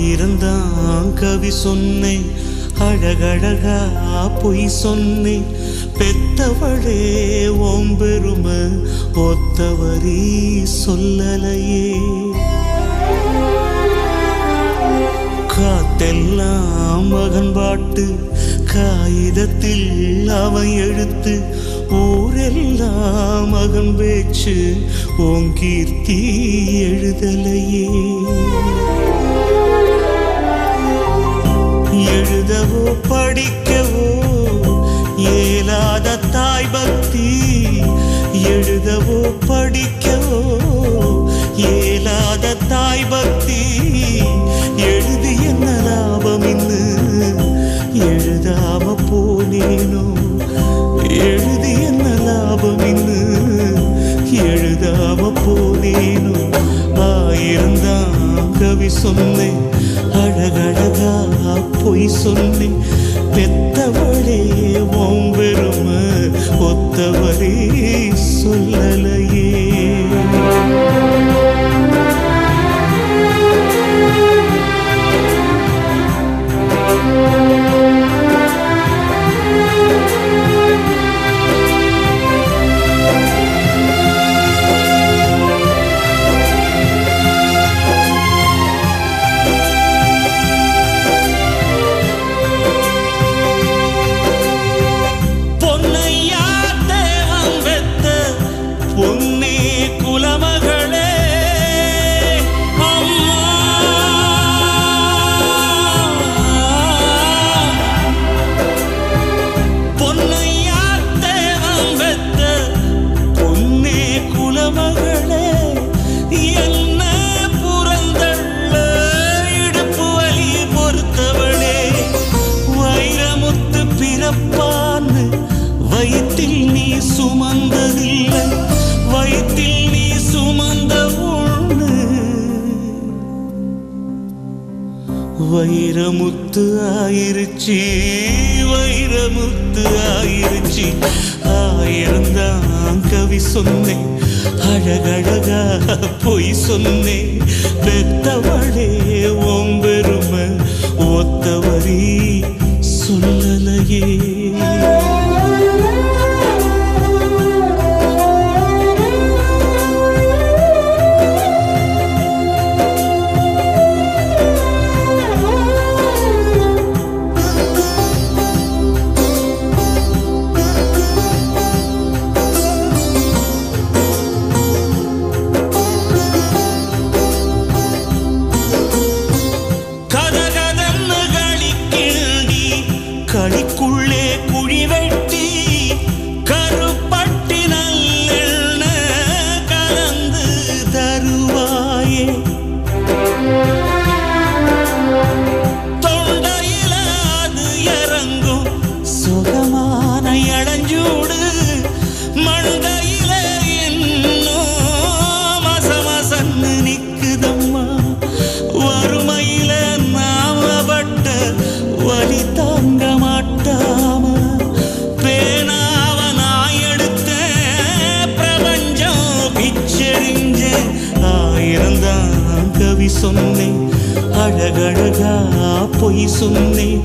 ஆயிரந்தான் கவி சொன்னேன், அழகழகா பொய் சொன்னேன். பெத்தவளே ஓம்பெருமை ஒத்தவரி சொல்லலையே. காத்தெல்லாம் மகன் பாட்டு, காகிதத்தில் அவன் எழுத்து. ஊரெல்லாம் மகன் பேச்சு, உன் கீர்த்தி எழுதலையே. எழுதவோ படிக்கவோ ஏலாத தாய் பக்தி, எழுதவோ படிக்கவோ ஏலாத தாய் பக்தி. எழுதி என்ன லாபம் இன்னு எழுதாம போனேனோ, எழுதி என்ன லாபம் இன்னு எழுதாம போனேனோ. ஆயிரந்தான் கவி சொன்னேன், அழகழகா பொய் சொன்னேன். பெத்தவளே ஓம்பெருமை ஒத்தவரே சொல்லலையே. பொன்னே குலமகளே அம்மா, பொன்னையா தேவம் பெத்த பொன்னே குலமகளே. என்ன புறந்தள்ள இடுப்பு வலி பொறுத்தவளே. வைரமுத்து பிறப்பான்னு வயிற்றில் நீ சுமந்ததில்லை, வயிற்றில் நீ சுமந்த ஒண்ணு. வைரமுத்து ஆயிருச்சு, வைரமுத்து ஆயிருச்சு. ஆயிரந்தான் கவி சொன்னேன், அழகழகா பொய் சொன்னேன். பெத்தவளே ஓம்பெருமை ஒத்தவரி சொல்லலையே. களிக்குள்ளே குழி வெட்டி கருப்பட்டி நல்லெண்ண கலந்து தருவாயே. தொண்டையில அது இறங்கும் சுகமான இளஞ்சூடு, மண்டையில இன்னும் மசமசன்னு நிக்குதம்மா. வறுமையில நாம பட்ட வலி தாங்க மாட்டாம பேனாவ நான் எடுத்த பிரபஞ்சம் பிச்செறிஞ்ச. ஆயிரந்தான் கவி சொன்னேன், அழகழகா பொய் சொன்னேன்.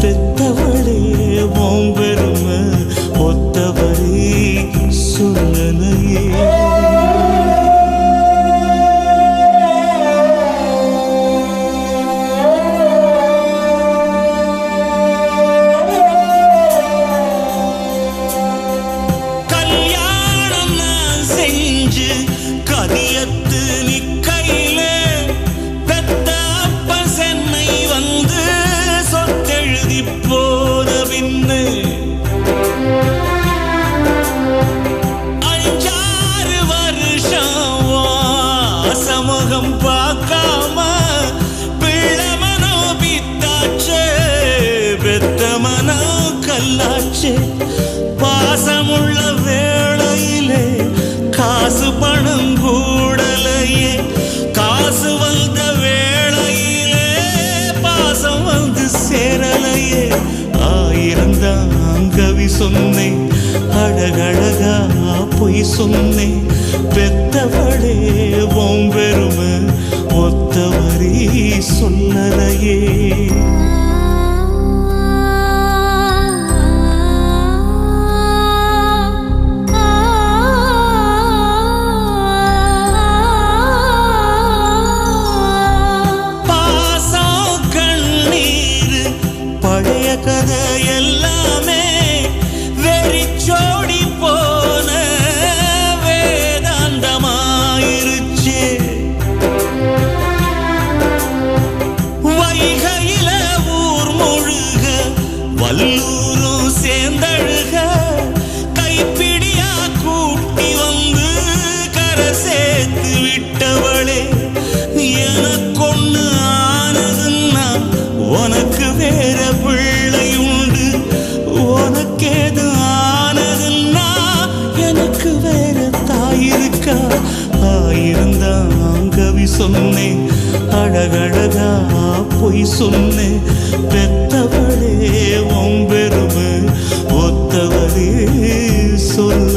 பெத்தவளே ஓம்பெருமை ஒத்தவரே சொல்லலையே. கதியத்து நிக்கையில பெத்த அப்ப சென்னை வந்து சொத்தெழுதி போன பின்னு 5-6 வருஷம் சமூகம் பார்க்காம பிள்ளை மனோ பித்தாச்சே, பெத்த மனோ கல்லாச்சே. பாசமுள்ள வேளையிலே காசு பணம் கூடலையே, காசு வந்த வேளையிலே பாசம் வந்து சேரலையே. ஆயிரந்தான் கவி சொன்னேன், அழகழகா பொய் சொன்னேன். பெத்தவளே ஓம்பெருமை ஒத்தவரே பொய் சொல்லலையே. பழைய கதை எல்லாமே வெறிச்சோடி போன வேதாந்தமாயிருச்சே. வைகையில ஊர் முழுக வல்லூரும் சேர்ந்தழுக கைப்பிடியா கூட்டி வந்து கரை சேர்த்து விட்டவளே. எனக்கொன்னு ஆனதுன்னா உனக்கு வேற பிள்ளை உண்டு, உனக்கேது ஆனதுன்னா எனக்கு வேற தாயிருக்கா. ஆயிருந்தான் கவி சொன்னேன், அழகழகா பொய் சொன்னேன். பெத்தவளே உன் பெருமை ஒத்தவரே சொல்ல